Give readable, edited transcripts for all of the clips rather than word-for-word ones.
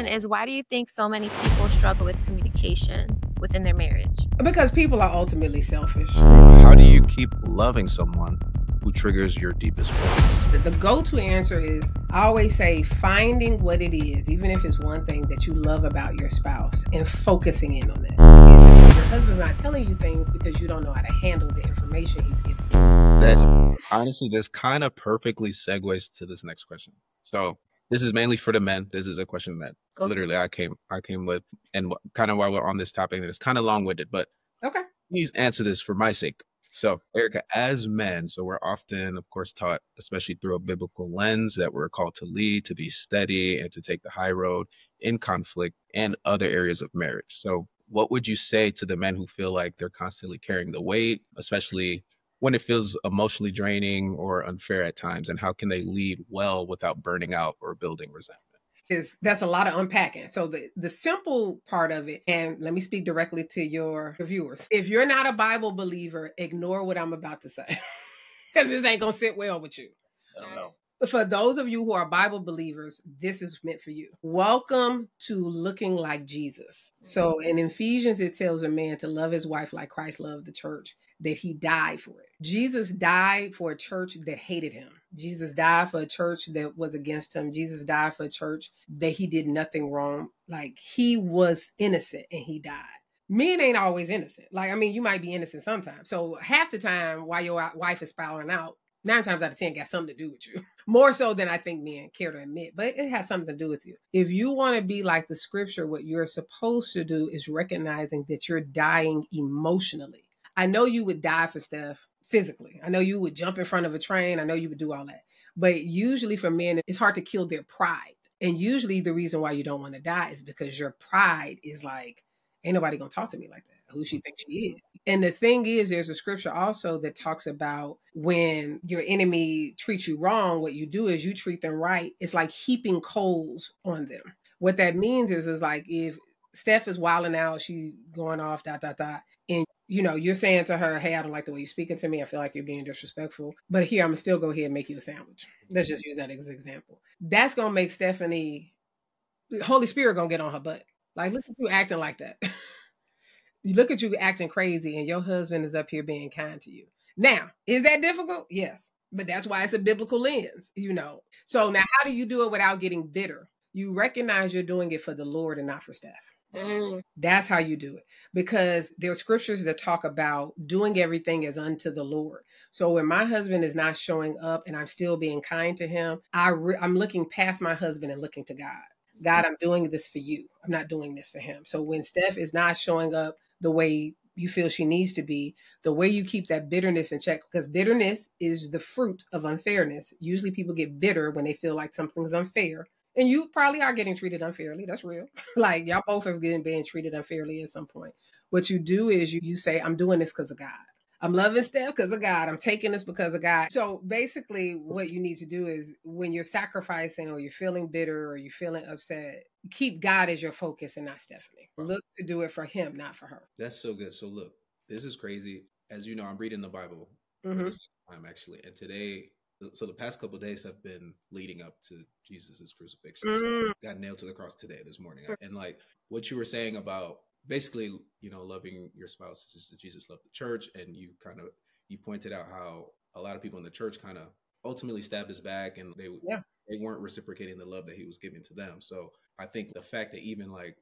question is, why do you think so many people struggle with communication within their marriage? Because people are ultimately selfish. How do you keep loving someone who triggers your deepest feelings? The go-to answer is, I always say, finding what it is, even if it's one thing that you love about your spouse, and focusing in on that. Your husband's not telling you things because you don't know how to handle the information he's giving you. That's honestly, this kind of perfectly segues to this next question. So this is mainly for the men. This is a question that literally I came with, and kind of while we're on this topic, and it's kind of long-winded, but Okay. please answer this for my sake. So, Erica, as men, so we're often, of course, taught, especially through a biblical lens, that we're called to lead, to be steady, and to take the high road in conflict and other areas of marriage. So what would you say to the men who feel like they're constantly carrying the weight, especially when it feels emotionally draining or unfair at times? And how can they lead well without burning out or building resentment? That's a lot of unpacking. So the simple part of it, and let me speak directly to your viewers. If you're not a Bible believer, ignore what I'm about to say, because this ain't going to sit well with you. No. For those of you who are Bible believers, this is meant for you. Welcome to looking like Jesus. So in Ephesians, it tells a man to love his wife like Christ loved the church, that he died for it. Jesus died for a church that hated him. Jesus died for a church that was against him. Jesus died for a church that he did nothing wrong. Like, he was innocent and he died. Men ain't always innocent. Like, I mean, you might be innocent sometimes. So half the time while your wife is spiraling out, 9 times out of 10 got something to do with you. More so than I think men care to admit, but it has something to do with you. If you want to be like the scripture, what you're supposed to do is recognizing that you're dying emotionally. I know you would die for stuff physically. I know you would jump in front of a train. I know you would do all that. But usually for men, it's hard to kill their pride. And usually the reason why you don't want to die is because your pride is like, ain't nobody going to talk to me like that. Who she thinks she is. And the thing is, there's a scripture also that talks about when your enemy treats you wrong, what you do is you treat them right. It's like heaping coals on them. What that means is like if Steph is wilding out, she going off, ... And you're saying to her, hey, I don't like the way you're speaking to me. I feel like you're being disrespectful. But here, I'm going to still go ahead and make you a sandwich. Let's just use that as an example. That's going to make Stephanie, the Holy Spirit going to get on her butt. Like, look at you acting like that. You look at you acting crazy and your husband is up here being kind to you. Now, is that difficult? Yes. But that's why it's a biblical lens, So now how do you do it without getting bitter? You recognize you're doing it for the Lord and not for Steph. That's how you do it. Because there are scriptures that talk about doing everything as unto the Lord. So when my husband is not showing up and I'm still being kind to him, I'm looking past my husband and looking to God. God, I'm doing this for you. I'm not doing this for him. So when Steph is not showing up the way you feel she needs to be, the way you keep that bitterness in check, because bitterness is the fruit of unfairness. Usually people get bitter when they feel like something's unfair. And you probably are getting treated unfairly. That's real. Like, y'all both have been treated unfairly at some point. What you do is you say, I'm doing this because of God. I'm loving Steph because of God. I'm taking this because of God. So basically what you need to do is when you're sacrificing or you're feeling bitter or you're feeling upset, keep God as your focus and not Stephanie. Look to do it for him, not for her. That's so good. So look, this is crazy. As you know, I'm reading the Bible for this time actually. And today, so the past couple of days have been leading up to Jesus's crucifixion. So got nailed to the cross today, this morning. And like what you were saying about basically, loving your spouse is just that Jesus loved the church. And you pointed out how a lot of people in the church kind of ultimately stabbed his back and they weren't reciprocating the love that he was giving to them. So I think the fact that even like,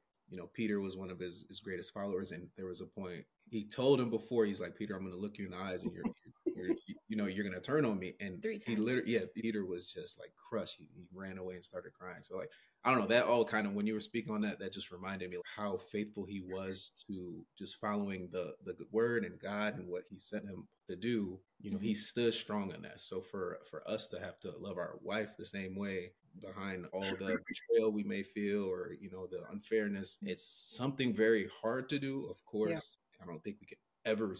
Peter was one of his greatest followers. And there was a point he told him before, he's like, Peter, I'm going to look you in the eyes and you're going to turn on me. And he literally, Peter was just like crushed. He ran away and started crying. So like, I don't know, that all kind of, when you were speaking on that just reminded me how faithful he was to just following the good word and God and what he sent him to do. He stood strong in that. So for us to have to love our wife the same way behind all the betrayal we may feel or, the unfairness, it's something very hard to do. Of course, I don't think we can ever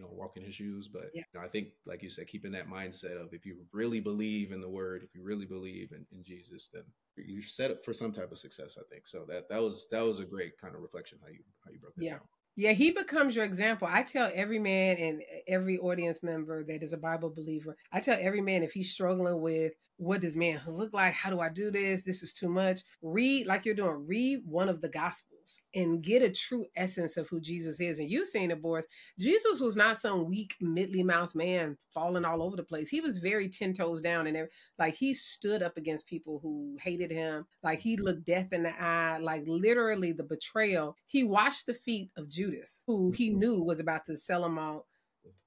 walk in his shoes. But I think, like you said, keeping that mindset of if you really believe in the word, if you really believe in Jesus, then you're set up for some type of success, I think. So that was a great kind of reflection how you broke it down. Yeah, he becomes your example. I tell every man and every audience member that is a Bible believer, I tell every man if he's struggling with what does manhood look like? How do I do this? This is too much. Read, like you're doing, read one of the Gospels and get a true essence of who Jesus is. And you've seen it, Boris. Jesus was not some weak, middly mouse man falling all over the place. He was very 10 toes down and like he stood up against people who hated him. Like he looked death in the eye. Like literally the betrayal. He washed the feet of Judas, who he knew was about to sell him out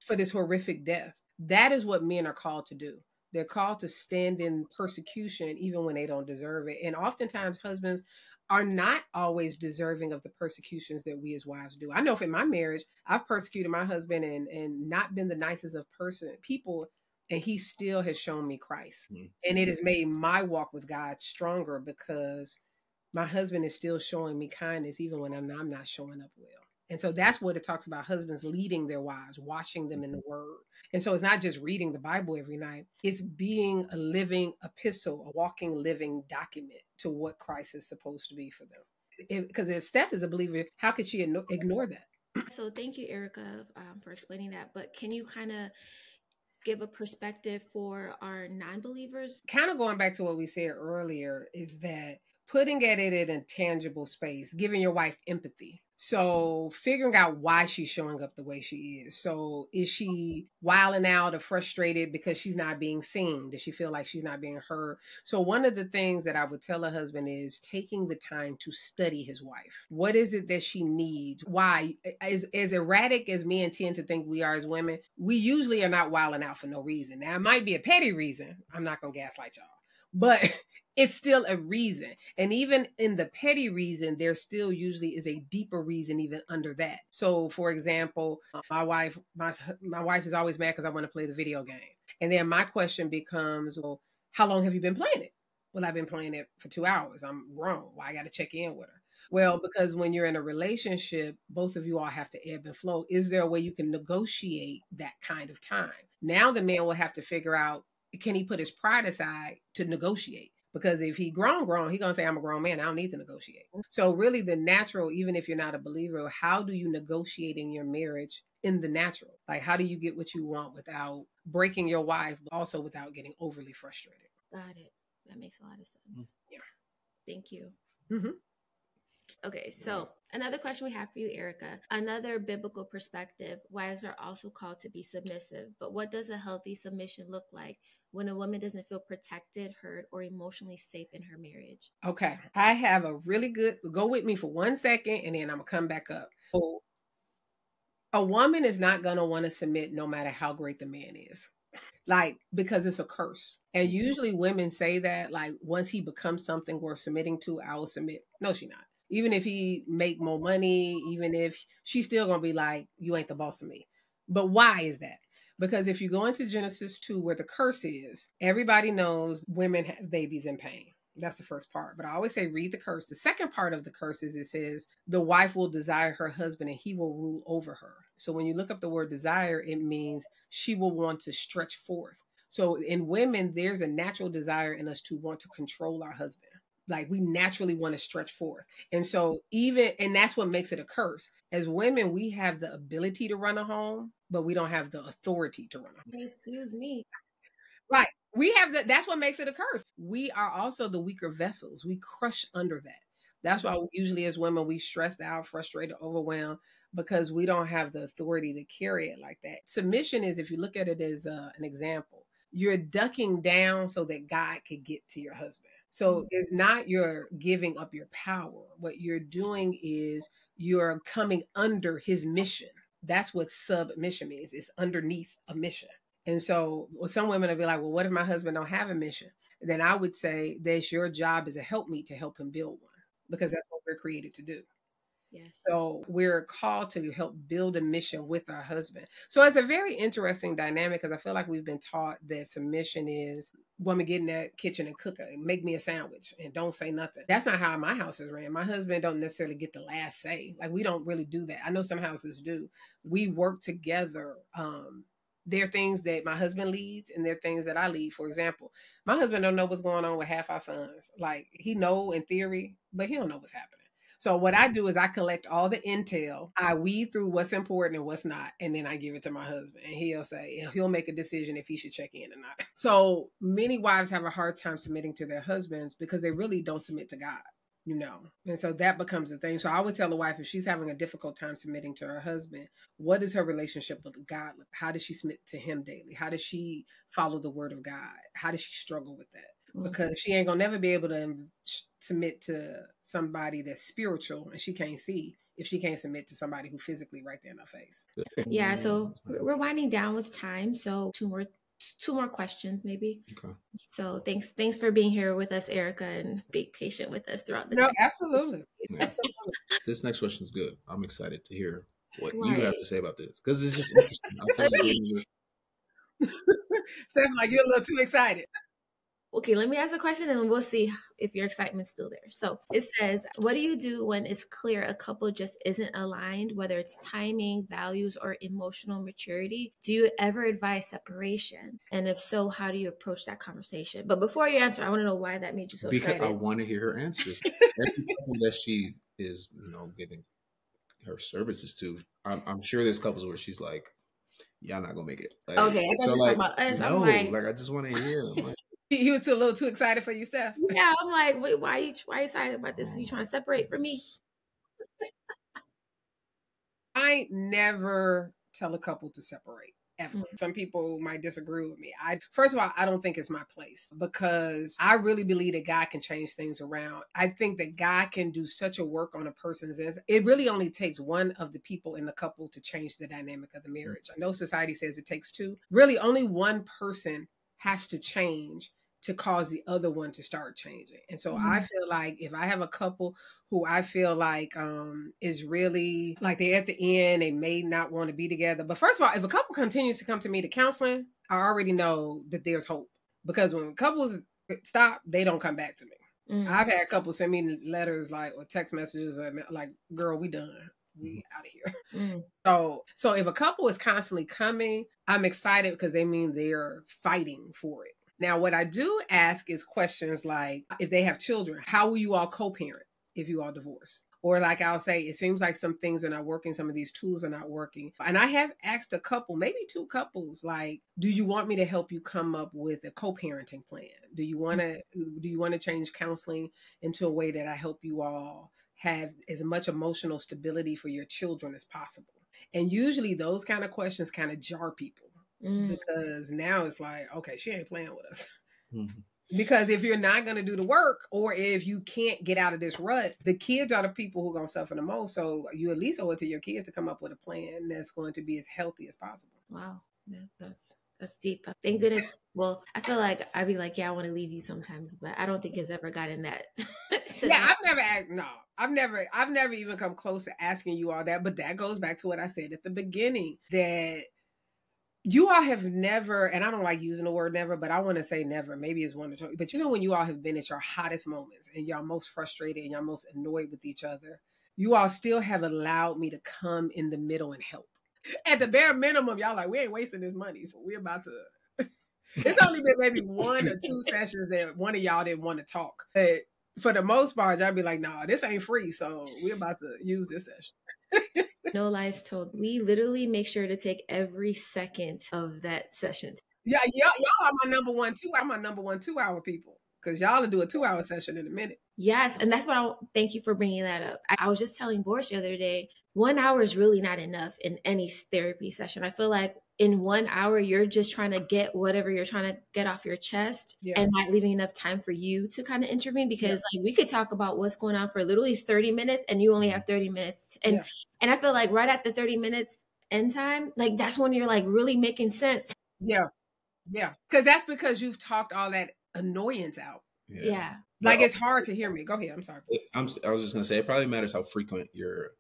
for this horrific death. That is what men are called to do. They're called to stand in persecution even when they don't deserve it. And oftentimes husbands are not always deserving of the persecutions that we as wives do. I know in my marriage, I've persecuted my husband and not been the nicest of people, and he still has shown me Christ. Mm-hmm. And it has made my walk with God stronger because my husband is still showing me kindness even when I'm not showing up well. And so that's what it talks about, husbands leading their wives, washing them in the word. And so it's not just reading the Bible every night. It's being a living epistle, a walking, living document to what Christ is supposed to be for them. Because if Steph is a believer, how could she ignore that? So thank you, Erica, for explaining that. But can you kind of give a perspective for our non-believers? Kind of going back to what we said earlier is that putting it in a tangible space, giving your wife empathy. So figuring out why she's showing up the way she is. So is she wilding out or frustrated because she's not being seen? Does she feel like she's not being heard? So one of the things that I would tell a husband is taking the time to study his wife. What is it that she needs? Why? As erratic as men tend to think we are as women, we usually are not wilding out for no reason. Now, it might be a petty reason. I'm not going to gaslight y'all. But it's still a reason. And even in the petty reason, there still usually is a deeper reason even under that. So for example, my wife is always mad because I want to play the video game. And then my question becomes, well, how long have you been playing it? Well, I've been playing it for 2 hours. I'm grown. Why I got to check in with her? Well, because when you're in a relationship, both of you all have to ebb and flow. Is there a way you can negotiate that kind of time? Now the man will have to figure out, can he put his pride aside to negotiate? Because if he grown, he gonna say, I'm a grown man. I don't need to negotiate. So really the natural, even if you're not a believer, how do you negotiate in your marriage in the natural? Like, how do you get what you want without breaking your wife, but also without getting overly frustrated? Got it. That makes a lot of sense. Yeah. Thank you. Mm-hmm. Okay, so another question we have for you, Erica. Another biblical perspective, wives are also called to be submissive, but what does a healthy submission look like when a woman doesn't feel protected, heard, or emotionally safe in her marriage? Okay, I have a really good, go with me for 1 second and then I'm gonna come back up. So, a woman is not gonna want to submit no matter how great the man is. Like, because it's a curse. And usually women say that, like, once he becomes something worth submitting to, I will submit. No, she's not. Even if he make more money, even if she's still going to be like, you ain't the boss of me. But why is that? Because if you go into Genesis 2, where the curse is, everybody knows women have babies in pain. That's the first part. But I always say, read the curse. The second part of the curse is, it says, the wife will desire her husband and he will rule over her. So when you look up the word desire, it means she will want to stretch forth. So in women, there's a natural desire in us to want to control our husband. Like, we naturally want to stretch forth. And so and that's what makes it a curse. As women, we have the ability to run a home, but we don't have the authority to run a home. Excuse me. Right. We have that's what makes it a curse. We are also the weaker vessels. We crush under that. That's why usually as women, we stressed out, frustrated, overwhelmed, because we don't have the authority to carry it like that. Submission is, if you look at it as an example, you're ducking down so that God could get to your husband. So it's not you're giving up your power. What you're doing is you're coming under his mission. That's what submission means. It's underneath a mission. And so some women will be like, well, what if my husband don't have a mission? Then I would say that's your job as a helpmeet to help him build one, because that's what we're created to do. Yes. So we're called to help build a mission with our husband. So it's a very interesting dynamic, because I feel like we've been taught that submission is woman get in that kitchen and cook, make me a sandwich and don't say nothing. That's not how my house is ran. My husband don't necessarily get the last say. Like, we don't really do that. I know some houses do. We work together. There are things that my husband leads and there are things that I lead. For example, my husband don't know what's going on with half our sons. Like, he know in theory, but he don't know what's happening. So what I do is I collect all the intel, I weed through what's important and what's not, and then I give it to my husband, and he'll make a decision if he should check in or not. So many wives have a hard time submitting to their husbands because they really don't submit to God. And so that becomes the thing. So I would tell the wife, if she's having a difficult time submitting to her husband, what is her relationship with God? How does she submit to him daily? How does she follow the word of God? How does she struggle with that? Because she ain't gonna never be able to submit to somebody that's spiritual and she can't see if she can't submit to somebody who physically right there in her face. Yeah, so we're winding down with time. So two more questions maybe. Okay. So thanks for being here with us, Erica, and being patient with us throughout the time. Absolutely. Yeah. Absolutely. This next question is good. I'm excited to hear what Right. you have to say about this because it's just interesting. I feel like Steph, like you're a little too excited. Okay, let me ask a question and we'll see if your excitement's still there. So it says, what do you do when it's clear a couple just isn't aligned, whether it's timing, values, or emotional maturity? Do you ever advise separation? And if so, how do you approach that conversation? But before you answer, I want to know why that made you so excited. Because I want to hear her answer. Every couple that she is, giving her services to, I'm sure there's couples where she's like, y'all not gonna make it. Like, okay, I so like, about us. no, I'm like I just want to hear. I'm like, he was a little too excited for you, Steph. Yeah, I'm like, wait, why are you excited about this? Are you trying to separate from me? I never tell a couple to separate. Ever. Some people might disagree with me. First of all, I don't think it's my place because I really believe that God can change things around. I think that God can do such a work on a person's end. It really only takes one of the people in the couple to change the dynamic of the marriage. I know society says it takes two. Really, only one person has to change to cause the other one to start changing. And so I feel like if I have a couple who I feel like is really like they're at the end, they may not want to be together. But first of all, if a couple continues to come to me to counseling, I already know that there's hope. Because when couples stop, they don't come back to me. I've had couples send me letters or text messages like, girl, we done. We out of here. So if a couple is constantly coming, I'm excited because they mean they're fighting for it. Now, what I do ask is questions like, if they have children, how will you all co-parent if you all divorce? Or like I'll say, it seems like some things are not working. Some of these tools are not working. And I have asked a couple, maybe two couples, like, do you want me to help you come up with a co-parenting plan? Do you want to change counseling into a way that I help you all have as much emotional stability for your children as possible? And usually those kind of questions kind of jar people. Because now it's like, okay, she ain't playing with us. Because if you're not going to do the work, or if you can't get out of this rut, the kids are the people who are going to suffer the most. So you at least owe it to your kids to come up with a plan that's going to be as healthy as possible. Wow. That's deep. Thank goodness. Well, I feel like I'd be like, yeah, I want to leave you sometimes, but I don't think it's ever gotten that. I've never even come close to asking you all that. But that goes back to what I said at the beginning, that you all have never, and I don't like using the word never, but I want to say never. Maybe it's one or two. But when you all have been at your hottest moments and y'all most frustrated and y'all most annoyed with each other, you all still have allowed me to come in the middle and help. At the bare minimum, y'all like, we ain't wasting this money. So we're about to, it's only been maybe one or two sessions that one of y'all didn't want to talk. But for the most part, y'all be like, nah, this ain't free. So we're about to use this session. No lies told. We literally make sure to take every second of that session. Yeah, y'all are my number one 2-hour people, because y'all will do a 2-hour session in a minute. Yes, and that's what thank you for bringing that up. I was just telling Boris the other day, 1 hour is really not enough in any therapy session. I feel like in 1 hour, you're just trying to get whatever you're trying to get off your chest and not leaving enough time for you to kind of intervene, because like we could talk about what's going on for literally 30 minutes and you only have 30 minutes. And I feel like right at the 30 minutes end time, like that's when you're like really making sense. Yeah. Because you've talked all that annoyance out. Yeah. Like it's hard to hear me. Go ahead. I'm sorry. I was just gonna say, it probably matters how frequent your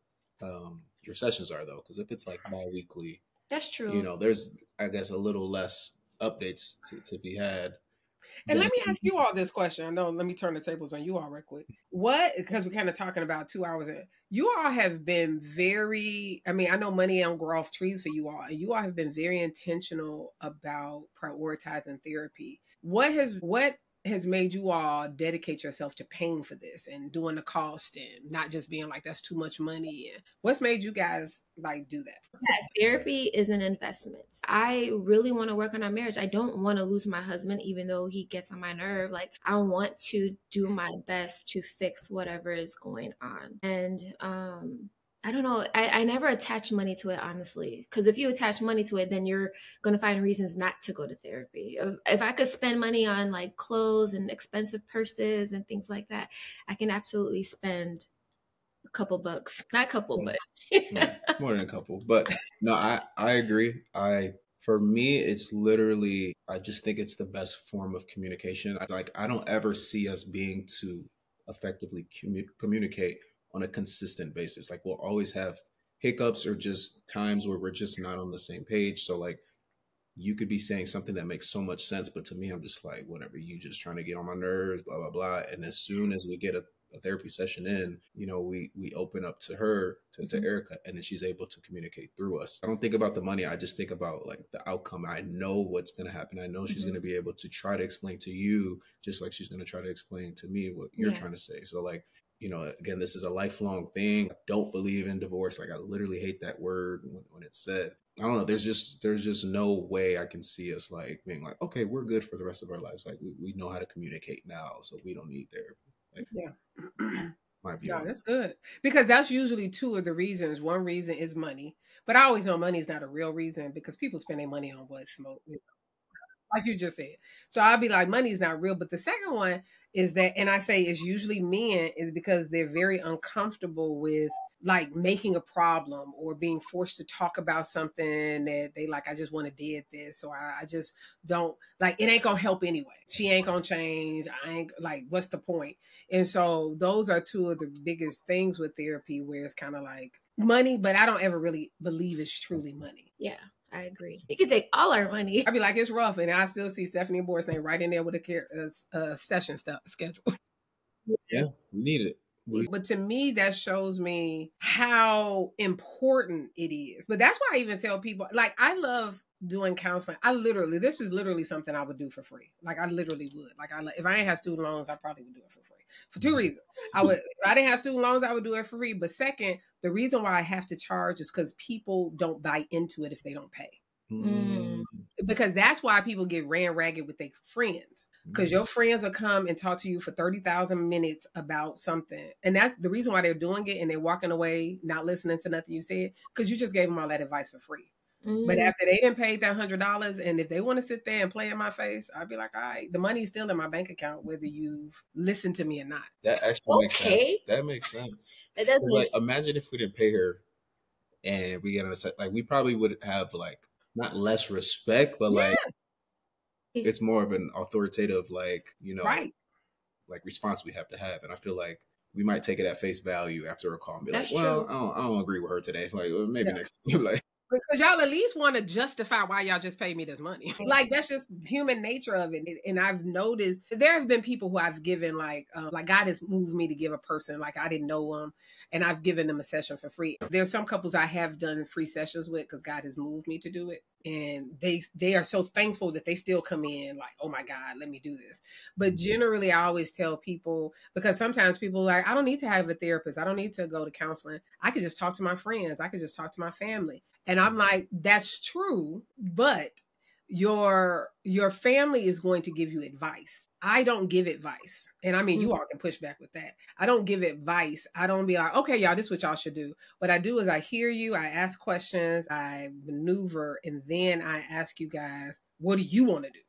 sessions are, though, because if it's like bi-weekly, that's true. There's, I guess, a little less updates to be had. And let me ask you all this question. Let me turn the tables on you all right quick. Because we're kind of talking about 2 hours in. You all have been I know money don't grow off trees for you all. And you all have been very intentional about prioritizing therapy. What has made you all dedicate yourself to paying for this and doing the cost and not just being like, that's too much money? And what's made you guys like do that? Therapy is an investment. I really want to work on our marriage. I don't want to lose my husband, even though he gets on my nerve. Like, I want to do my best to fix whatever is going on. And I don't know. I never attach money to it, honestly, because if you attach money to it, then you're going to find reasons not to go to therapy. If I could spend money on like clothes and expensive purses and things like that, I can absolutely spend a couple bucks. Not a couple, but more than a couple. But no, I agree. For me, it's literally, I just think it's the best form of communication. I don't ever see us being to effectively communicate on a consistent basis. Like, we'll always have hiccups or just times where we're just not on the same page. So like, you could be saying something that makes so much sense, but to me, I'm just like, whatever, you just trying to get on my nerves, blah, blah, blah. And as soon as we get a therapy session in, we open up to her, to Erica, and then she's able to communicate through us. I don't think about the money. I just think about like the outcome. I know what's going to happen. I know she's going to be able to try to explain to you, just like she's going to try to explain to me what you're trying to say. So like, again, this is a lifelong thing. I don't believe in divorce. Like, I literally hate that word when it's said. I don't know. There's just no way I can see us like being like, okay, we're good for the rest of our lives. Like, we know how to communicate now, so we don't need therapy. Like, my view. No, that's good, because that's usually two of the reasons. One reason is money, but I always know money is not a real reason, because people spend their money on what? Smoke. Like you just said. So I'll be like, money is not real. But the second one is that, and I say it's usually men, is because they're very uncomfortable with like making a problem or being forced to talk about something that they like, I just want to dead this, or I just don't like, it ain't gonna help anyway. She ain't gonna change. I ain't like, what's the point? And so those are two of the biggest things with therapy, where it's kind of like money, but I don't ever really believe it's truly money. Yeah. I agree. You can take all our money. I'd be like, it's rough. And I still see Stephanie and Boris name right in there with a session schedule. Yes, we need it. But to me, that shows me how important it is. But that's why I even tell people, like, I love doing counseling. This is literally something I would do for free. Like, I literally would. Like, if I ain't have student loans, I probably would do it for free. For two reasons. If I didn't have student loans, I would do it for free. But second, the reason why I have to charge is because people don't buy into it if they don't pay. Because that's why people get ran ragged with their friends. Because your friends will come and talk to you for 30,000 minutes about something. And that's the reason why they're doing it, and they're walking away not listening to nothing you said, because you just gave them all that advice for free. But after they didn't pay that $100, and if they want to sit there and play in my face, I'd be like, all right, the money's still in my bank account, whether you've listened to me or not. That actually makes sense. That makes sense. It does. Like, imagine if we didn't pay her and we get on a set, like, we probably would have like not less respect, but like it's more of an authoritative, like, right, like response we have to have. And I feel like we might take it at face value after a call and be That's like, well, true. I don't agree with her today. Like, well, maybe next time. Like, because y'all at least want to justify why y'all just paid me this money. Like, that's just human nature of it. And I've noticed there have been people who I've given like God has moved me to give a person, like I didn't know them, and I've given them a session for free. There's some couples I have done free sessions with because God has moved me to do it. And they are so thankful that they still come in like, oh my God, let me do this. But generally, I always tell people, because sometimes people are like, I don't need to have a therapist. I don't need to go to counseling. I could just talk to my friends. I could just talk to my family. And I'm like, that's true, but your family is going to give you advice. I don't give advice. And I mean, you all can push back with that. I don't give advice. I don't be like, okay, y'all, this is what y'all should do. What I do is I hear you, I ask questions, I maneuver, and then I ask you guys, what do you want to do?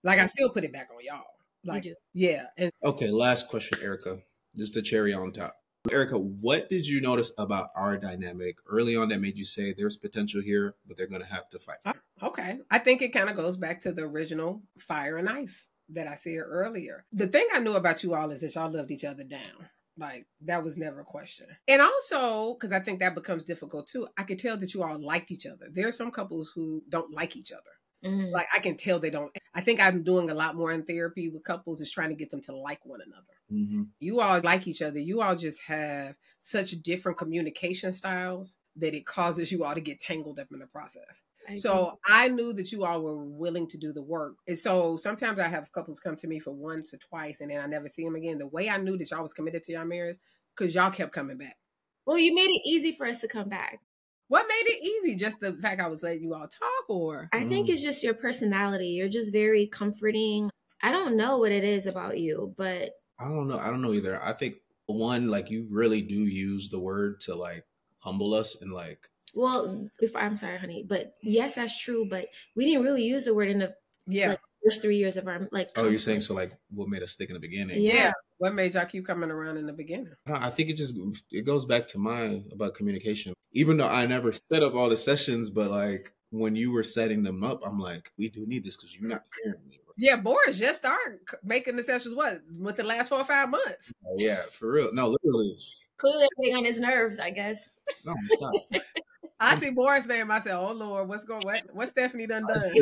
Like, I still put it back on y'all. Like, you do. Yeah. And okay, last question, Erica. This is the cherry on top. Erica, what did you notice about our dynamic early on that made you say there's potential here, but they're going to have to fight? Okay. I think it kind of goes back to the original fire and ice that I said earlier. The thing I knew about you all is that y'all loved each other down. Like, that was never a question. And also, because I think that becomes difficult too, I could tell that you all liked each other. There are some couples who don't like each other. Like, I can tell they don't. I think I'm doing a lot more in therapy with couples is trying to get them to like one another. You all like each other. You all just have such different communication styles that it causes you all to get tangled up in the process. So I knew that you all were willing to do the work. And so sometimes I have couples come to me for once or twice and then I never see them again. The way I knew that y'all was committed to your marriage, because y'all kept coming back. Well, you made it easy for us to come back. What made it easy? Just the fact I was letting you all talk, or? I think it's just your personality. You're just very comforting. I don't know what it is about you, but I don't know. I don't know either. I think one, like, you really do use the word to like humble us and like. Well, I'm sorry, honey, but yes, that's true. But we didn't really use the word in the first 3 years of our like. Oh, you're saying so? Like, what made us stick in the beginning? Yeah. What made y'all keep coming around in the beginning? I think it goes back to about communication. Even though I never set up all the sessions, but like when you were setting them up, I'm like, we do need this because you're not hearing me. Yeah, Boris just started making the sessions with the last 4 or 5 months. Oh, yeah, for real. No, literally. Clearly on his nerves, I guess. No, it's not. I see Boris' name. I said, "Oh Lord, what Stephanie done?" When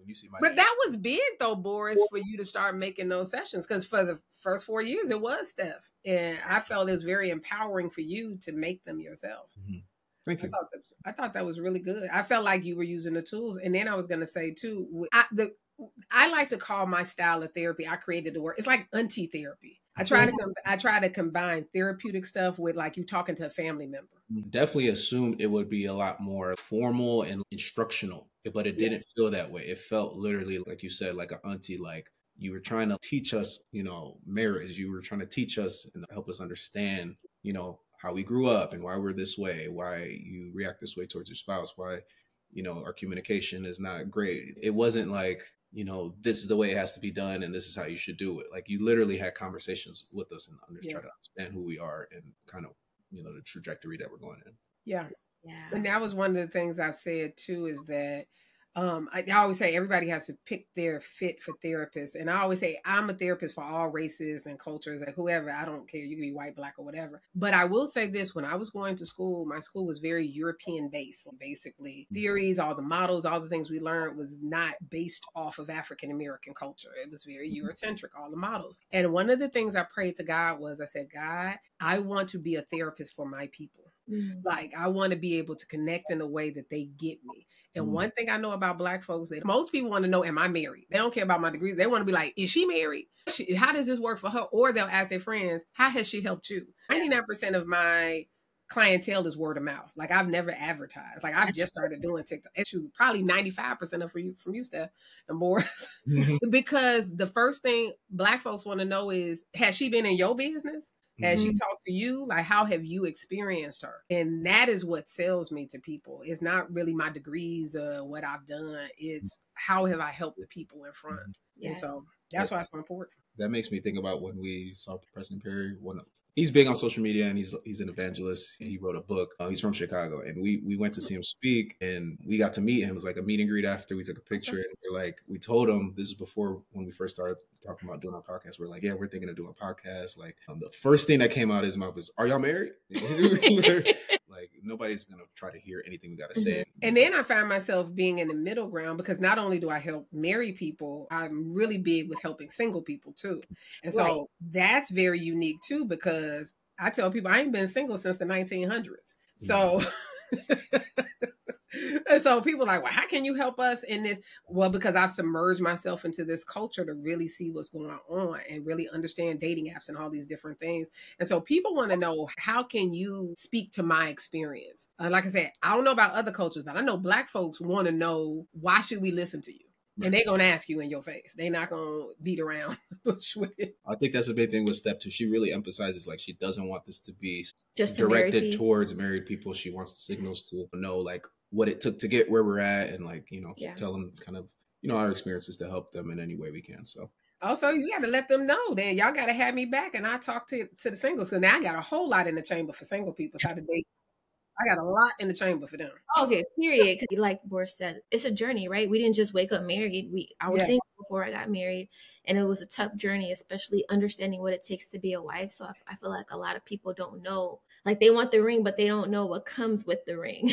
you see my but name. that was big though, Boris, for you to start making those sessions, because for the first 4 years it was Steph, and I felt it was very empowering for you to make them yourselves. Mm-hmm. Thank you. I thought that was really good. I felt like you were using the tools, and then I was going to say too, I like to call my style of therapy. I created the word. It's like auntie therapy. I try to combine therapeutic stuff with like you talking to a family member. Definitely assumed it would be a lot more formal and instructional, but it didn't feel that way. It felt literally, like you said, like an auntie, like you were trying to teach us, marriage. You were trying to teach us and help us understand, how we grew up and why we're this way, why you react this way towards your spouse, why, our communication is not great. It wasn't like, this is the way it has to be done and this is how you should do it. Like you literally had conversations with us and try to understand who we are and kind of, the trajectory that we're going in. Yeah. And that was one of the things I've said too, is that I always say everybody has to pick their fit for therapists. And I always say I'm a therapist for all races and cultures, like whoever. I don't care. You can be white, black, or whatever. But I will say this, when I was going to school, my school was very European based. Basically, theories, all the models, all the things we learned was not based off of African American culture. It was very Eurocentric, all the models. And one of the things I prayed to God was, I said, God, I want to be a therapist for my people. Like I want to be able to connect in a way that they get me. And one thing I know about Black folks, that most people want to know, am I married? They don't care about my degrees. They want to be like, is she married? How does this work for her? Or they'll ask their friends, how has she helped you? 99% of my clientele is word of mouth. Like I've never advertised. Like I've just started doing TikTok. It's probably 95% of from you, Steph, and Boris. Because the first thing Black folks want to know is, has she been in your business? Has she talked to you? Like, how have you experienced her? And that is what sells me to people. It's not really my degrees, what I've done. It's how have I helped the people in front? Yes. And so that's why it's so important. That makes me think about when we saw Preston Perry. He's big on social media and he's an evangelist. He wrote a book. He's from Chicago, and we went to see him speak, and we got to meet him. It was like a meet and greet after. We took a picture, and we told him, this is before when we first started talking about doing our podcast. We're like, yeah, we're thinking of doing a podcast. Like the first thing that came out of his mouth was, "Are y'all married?" Like nobody's gonna try to hear anything we gotta say. And then I find myself being in the middle ground, because not only do I help married people, I'm really big with helping single people too. And so that's very unique too, because I tell people I ain't been single since the 1900s. So and so people are like, well, how can you help us in this? Well, because I've submerged myself into this culture to really see what's going on and really understand dating apps and all these different things. And so people want to know, how can you speak to my experience? Like I said, I don't know about other cultures, but I know Black folks want to know, why should we listen to you? And they're going to ask you in your face. They're not going to beat around the bush with it. I think that's a big thing with Steph too. She really emphasizes, like, she doesn't want this to be just directed towards married people. She wants the signals to know, like, what it took to get where we're at, and like, tell them kind of, our experiences to help them in any way we can. So also, you got to let them know, then y'all got to have me back, and I talk to the singles, because now I got a whole lot in the chamber for single people. How to date. I got a lot in the chamber for them. Okay, period. Like Boris said, it's a journey, right? We didn't just wake up married. I was single before I got married, and it was a tough journey, especially understanding what it takes to be a wife. So I feel like a lot of people don't know. Like, they want the ring, but they don't know what comes with the ring.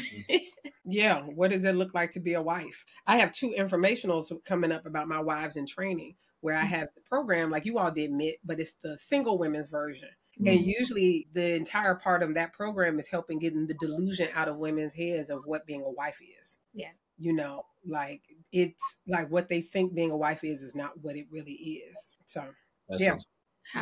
Yeah. What does it look like to be a wife? I have 2 informationals coming up about my wives in training, where I have the program like you all did, MIT, but it's the single women's version. And usually the entire part of that program is helping getting the delusion out of women's heads of what being a wife is. Yeah. You know, like it's like what they think being a wife is not what it really is. So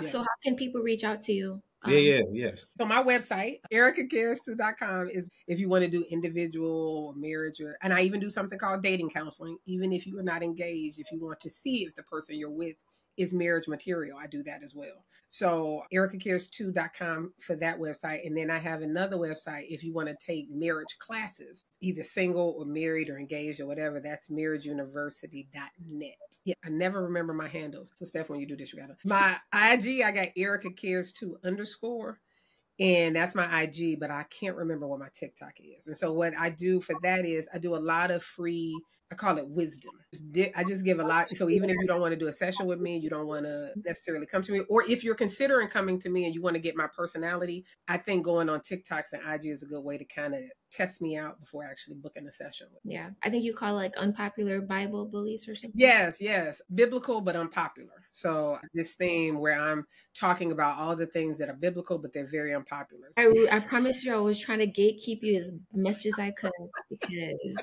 So how can people reach out to you? Yes. So my website, ericacares2.com, is if you want to do individual or marriage, and I even do something called dating counseling. Even if you are not engaged, if you want to see if the person you're with is marriage material, I do that as well. So ericacares2.com for that website. And then I have another website if you want to take marriage classes, either single or married or engaged or whatever. That's marriageuniversity.net. Yeah, I never remember my handles. So Steph, when you do this, you gotta. My IG, I got ericacares2_. And that's my IG, but I can't remember what my TikTok is. And so what I do for that is I do a lot of free, I call it wisdom. I just give a lot. So even if you don't want to do a session with me, you don't want to necessarily come to me, or if you're considering coming to me and you want to get my personality, I think going on TikToks and IG is a good way to kind of test me out before actually booking a session with me. Yeah. I think you call it like unpopular Bible beliefs or something. Yes. Biblical, but unpopular. So this theme where I'm talking about all the things that are biblical, but they're very unpopular. I promise you I was trying to gatekeep you as much as I could, because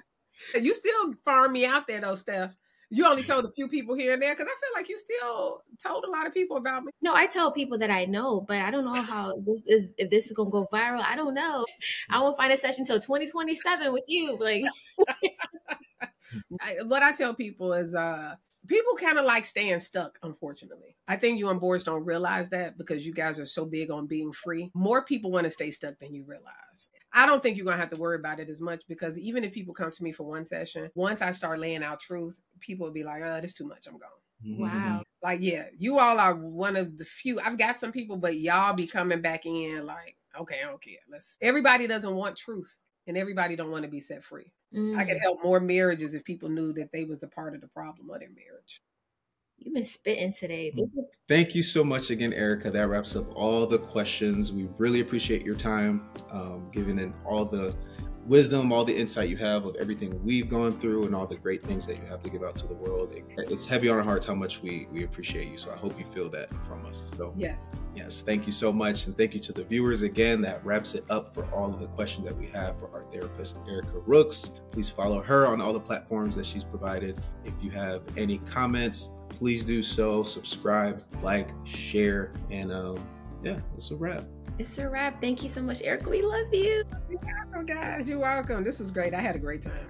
you still farm me out there though, Steph. You only told a few people here and there, because I feel like you still told a lot of people about me. No, I tell people that I know, but I don't know how this is, if this is going to go viral. I don't know. I won't find a session until 2027 with you. Like, what I tell people is, people kind of like staying stuck, unfortunately. I think you and Boris don't realize that because you guys are so big on being free. More people want to stay stuck than you realize. I don't think you're going to have to worry about it as much, because even if people come to me for one session, once I start laying out truth, people will be like, oh, this is too much. I'm gone. Wow. Like, yeah, you all are one of the few. I've got some people, but y'all be coming back in like, okay, I don't care. Everybody doesn't want truth, and everybody don't want to be set free. I could help more marriages if people knew that they was the part of the problem of their marriage. You've been spitting today. Thank you so much again, Erica. That wraps up all the questions. We really appreciate your time, giving in all the wisdom, all the insight you have of everything we've gone through, and all the great things that you have to give out to the world. It's heavy on our hearts how much we appreciate you. So I hope you feel that from us. So yes, thank you so much. And thank you to the viewers again. That wraps it up for all of the questions that we have for our therapist, Erica Rooks. Please follow her on all the platforms that she's provided. If you have any comments, please do so. Subscribe, like, share, and it's a wrap. It's a wrap. Thank you so much, Erica. We love you. You're welcome, guys. You're welcome. This was great. I had a great time.